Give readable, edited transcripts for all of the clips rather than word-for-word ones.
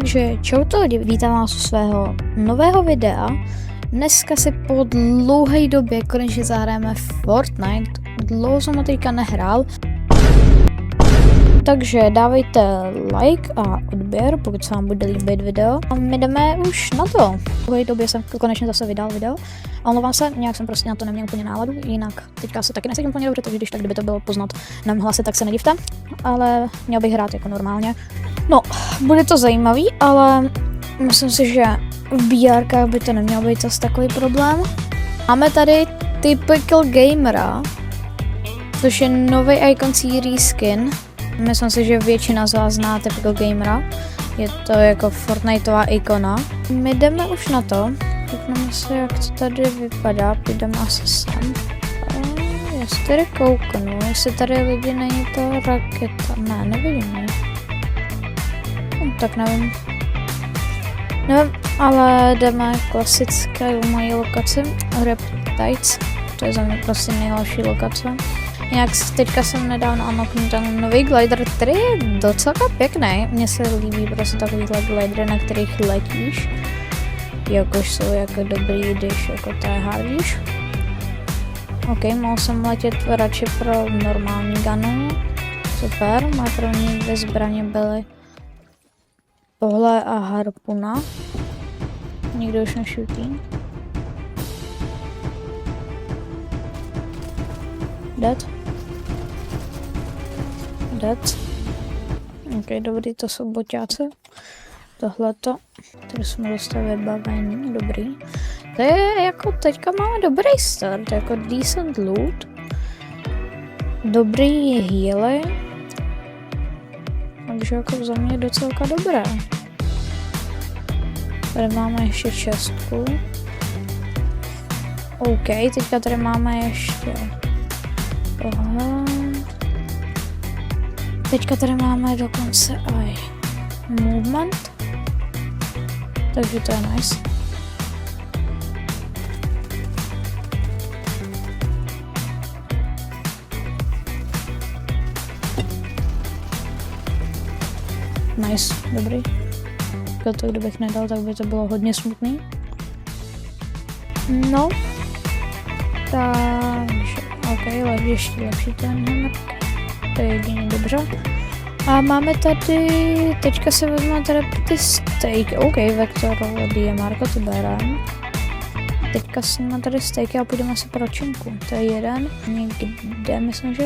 Takže čauto lidi, vítám vás u svého nového videa. Dneska si po dlouhé době konečně zahrajeme Fortnite. Dlouho jsem ho teďka nehrál. Takže dávejte like a odběr, pokud se vám bude líbit video. A my jdeme už na to. V dlouhé době jsem konečně zase vydal video. A omlouvám se, nějak jsem prostě na to neměl úplně náladu, jinak teďka se taky necítím úplně dobře, takže když tak, kdyby to bylo poznat na mém hlase, tak se nedivte. Ale měl bych hrát jako normálně. No, bude to zajímavý, ale myslím si, že v BRkách by to neměl být zase takový problém. Máme tady Typical Gamera, což je nový Icon reskin. Myslím si, že většina z vás zná Typical Gamera. Je to jako Fortniteová ikona. My jdeme už na to. Řekneme si, jak to tady vypadá. Půjdeme asi sem. Já si tady kouknu, jestli tady lidi není to raketa. Ne, nevidím ji. Tak nevím. Nevím, ale jdeme klasické u mojí lokaci. Reptiles. To je za mě prostě nejlepší lokace. Jinak teďka jsem nedávno unlocknul ten nový glider, který je docela pěkný. Mně se líbí prostě takovýhle glidery, na kterých letíš. Jakož jsou jako dobrý, když jako TH, víš. Ok, mohl jsem letět radši pro normální gunu. Super, moje první dvě zbraně byly tohle a harpuna. Nikdo už nešutí. Dead. Ok, dobrý, to jsou boťáci. Tohleto. Tady jsme dostali vybavení, dobrý. To je jako, teďka máme dobrý start, jako decent loot. Dobrý healy. Takže jako za mě docela dobré. Tady máme ještě čestku. OK, teďka tady máme ještě tohle. Teďka tady máme dokonce aj movement. Takže to je nice. Nice, dobrý. To, kdybych nedal, tak by to bylo hodně smutný. No. Takže, ok, ještě lepší ten hammer. To je jedině dobře. A máme tady, teďka se vezmeme tady ty steak. Ok, Vektor, DMR, to berem. Teďka si máme tady steaky a půjdeme si pro činku. To je jeden. Někde, myslím, že?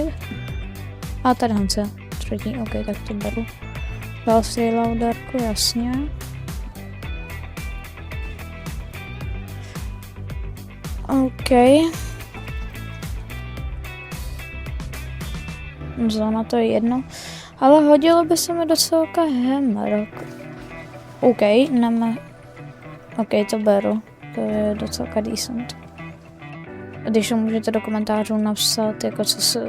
A tady Hance, třetí, ok, tak to beru. Dal si laudarku, jasně. OK. Zóna, to je jedno. Ale hodilo by se mi docela hammer. OK, OK, to beru. To je docela decent. Když můžete do komentářů napsat, jako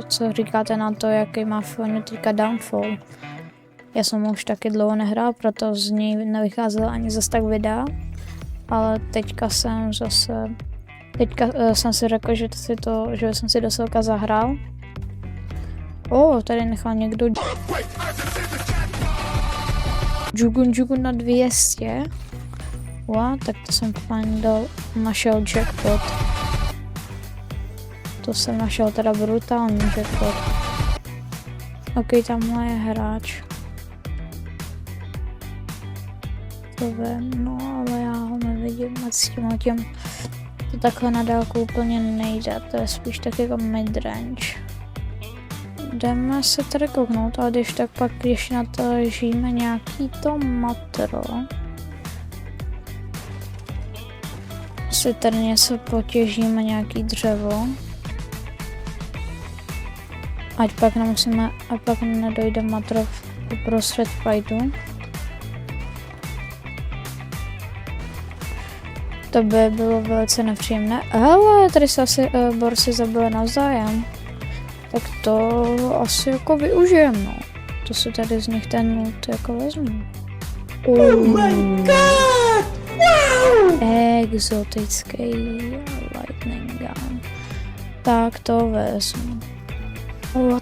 co říkáte na to, jaký má Fortnite teďka downfall. Já jsem už taky dlouho nehrál, proto z něj nevycházela ani zase tak videa. Ale teďka jsem si řekl, že jsem si do silka zahrál. Tady nechal někdo Jugun na 200. Tak to jsem našel jackpot. To jsem našel teda brutální jackpot. Ok, tamhle je hráč. To vím, no ale já ho nevidím a s tím to takhle na dálku úplně nejde, to je spíš tak jako midrange. Jdeme se tady kouknout, ale když tak pak, když natažíme nějaký to matro, si tady něco potěžíme, nějaký dřevo, ať pak nedojde matro uprostřed fightu. To by bylo velice nepříjemné, ale tady se asi borci zabili navzájem. Tak to asi jako využijem, no. To si tady z nich ten loot jako vezmu. Oh my god! Wow! Exotický lightning gun. Tak to vezmu.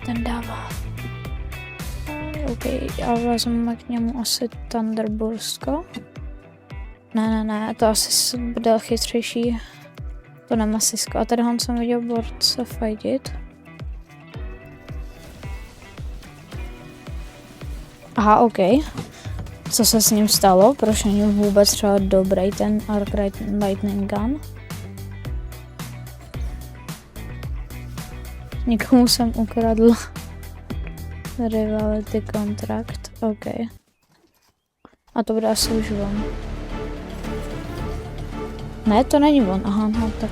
Ten dává. OK, já vezmu k němu asi Thunderburstko. Ne, to asi bude chytřejší. To Nemesisko. A tady jsem viděl borce fajtit. Aha, OK. Co se s ním stalo? Proč není vůbec třeba dobrý ten Arc Lightning Gun? Někomu jsem ukradl Rivality kontrakt. OK. A to bude asi už on. Ne, to není on. Aha, no tak.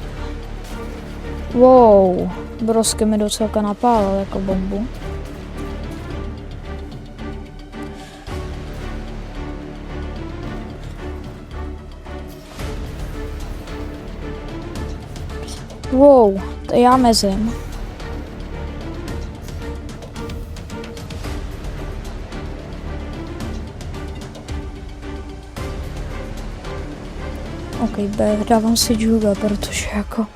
Wow. Brosky mi docela napálil jako bombu. Wow, to já mezím. OK, B, dávám si Juga, protože jako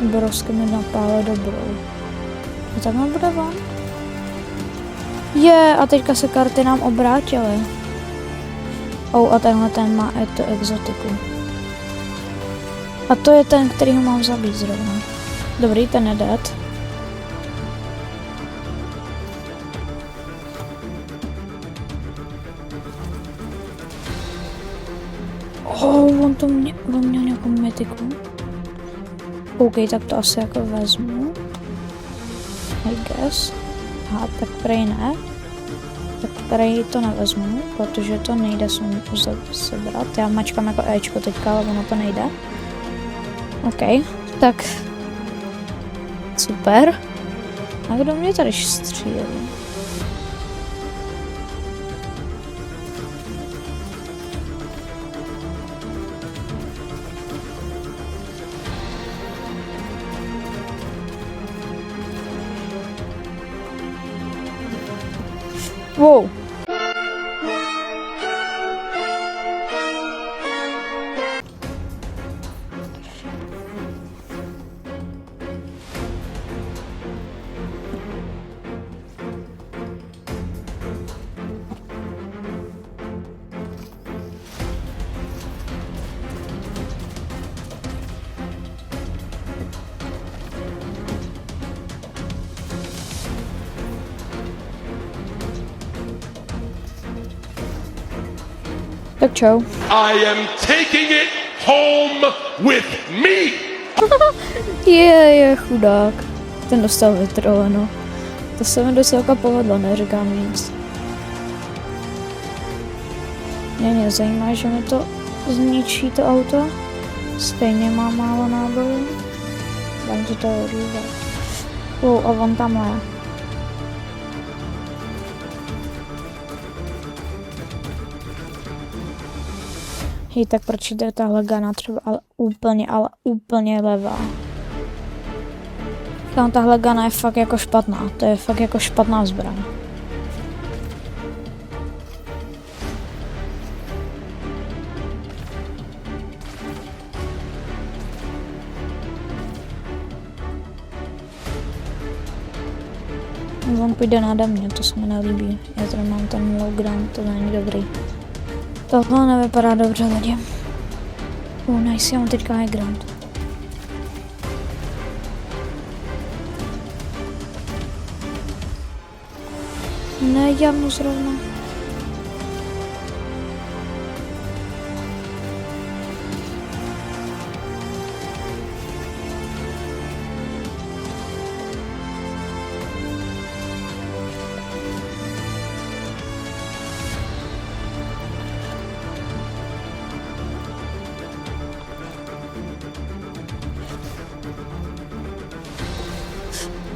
Brosky mi napálil dobrou. A tak nám bude on? A teďka se karty nám obrátily. A tenhle ten má tu exotiku. A to je ten, který ho mám zabít zrovna. Dobrý, ten je dead. On měl nějakou mytiku. OK, tak to asi jako vezmu. I guess. Aha, tak prej ne. Tak prej to nevezmu, protože to nejde sebrat. Já mačkám jako Ečko teďka, ale ono to nejde. OK, tak super. A kdo mě tady střílí? Wow. Tak čau. I am taking it home with me. Je chudák. Ten dostal vytroleno. To se mi docela povedlo, neříkám nic. Mě zajímá, že mi to zničí to auto. Stejně má málo nábojů. Dám si to odlívat. A on tam je. Tak proč jde tahle gana třeba ale úplně levá. Tam tahle gana je fakt jako špatná. To je fakt jako špatná zbraň. On půjde nade mě, to se mi nelíbí. Já tady mám ten low ground, to není dobrý. Tohle nevypadá dobře, lidi. Nice, já mám teďka high ground. Ne, já mu zrovna.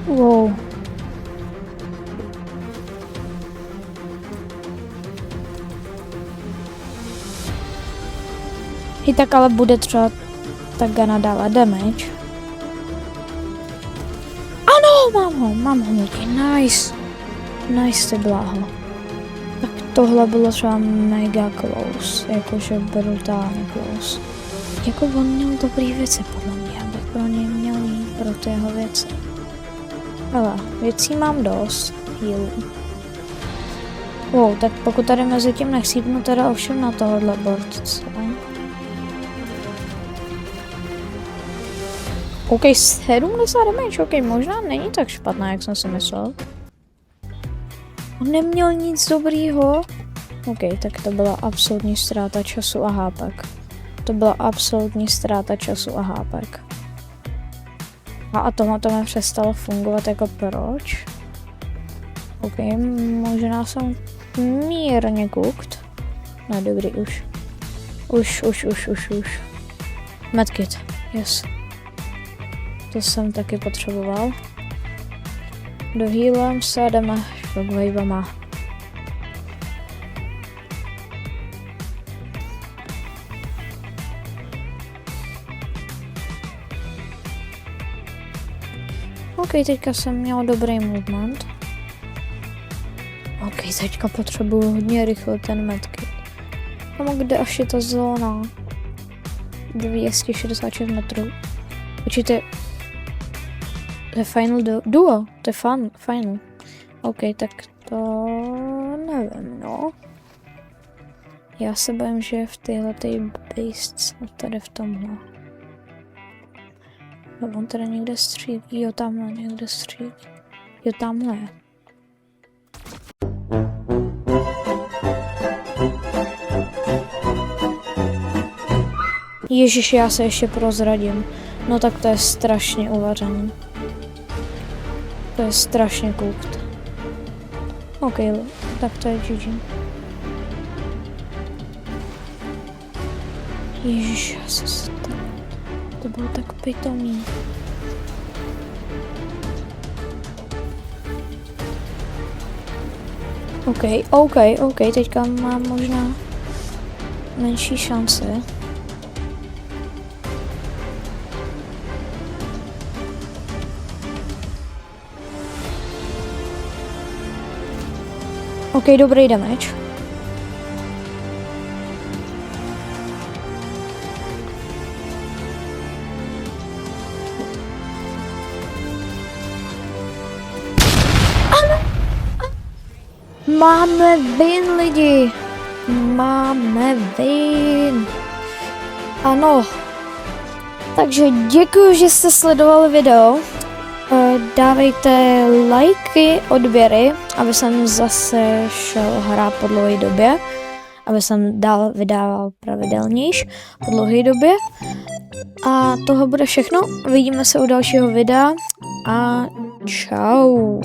Wow. Tak ale bude třeba ta gana dávat damage. Ano, mám ho někdy, nice. Nice, ty bláho. Tak tohle bylo třeba mega close, jakože brutálně close. Jako on měl dobrý věci, podle mě, abych pro něj měl jít pro ty jeho věci. Ale věcí mám dost. healů. Wow, tak pokud tady mezi tím nechcípnu teda ovšem na tohohle board, co? OK, 70 damage, OK, možná není tak špatná, jak jsem si myslel. On neměl nic dobrýho. OK, tak to byla absolutní ztráta času a hápek. To byla absolutní ztráta času a hápek. A tohle to mi přestalo fungovat, jako proč? OK, možná jsem mírně cooked. No dobrý, už. Medkit, yes. To jsem taky potřeboval. Dohýlem se, jdeme shockwaveama. OK, teďka jsem měl dobrý movement. OK, teďka potřebuju hodně rychle ten medkit. Tam kde až je ta zóna? 266 metrů. Určitě to je final duo, to je final. OK, tak to nevím, no. Já se bojím, že je v téhletej beast, tady v tomhle. No, on tady někde střílí, jo, tamhle někde střílí. Jo, tamhle. Ježiš, já se ještě prozradím. No tak to je strašně uvařený. To je strašně cooked. OK, tak to je GG. Ježiš, já se to bylo tak pitomý. OK, teďka mám možná menší šance. OK, dobrý damage. Máme win, lidi. Máme win. Ano. Takže děkuji, že jste sledovali video. Dávejte lajky, odběry, aby jsem zase šel hrát po dlouhé době, aby jsem dál vydával pravidelnější po dlouhé době. A toho bude všechno. Vidíme se u dalšího videa a čau.